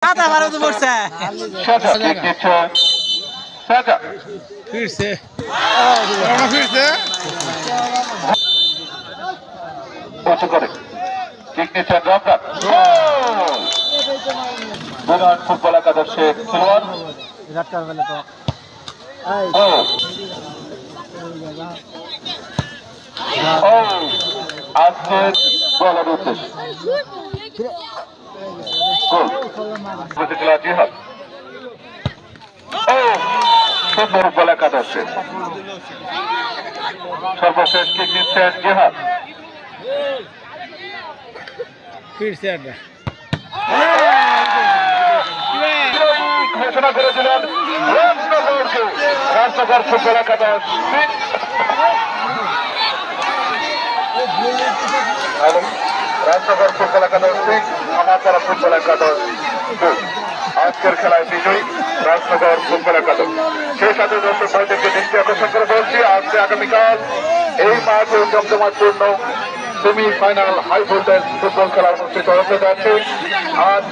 ছাতা মারা তো পড়ছে ফিরছে উঁচু করে ঠিক নিচ্ছেন রমজান বিরাট ফুটবল একাদশের খেলোয়াড় আজকের বলার উদ্দেশ্য প্রতিক্রিয়া জিহাদ সুন্দর ফুটবল একাদশে সর্বশেষ কিক নিচ্ছেন জিহাদ ফিরছে একটা ঘোষণা করেছিলেন রাজনগরকে রাজনগর ফুটবল একাদশ রাজনগর ফুটবল একাদশ আমারপাড়া ফুটবল একাদশ আজকের খেলায় বিজয়ী রাজনগর ফুটবল একাদশ সেই সাথে দর্শক ভাইদেরকে দৃষ্টি আকর্ষণ করে বলছি আজকে আগামীকাল এই মাঠে জমজমার জন্য semifinal high voltage football খেলা অনুষ্ঠিত হতে যাচ্ছে আজ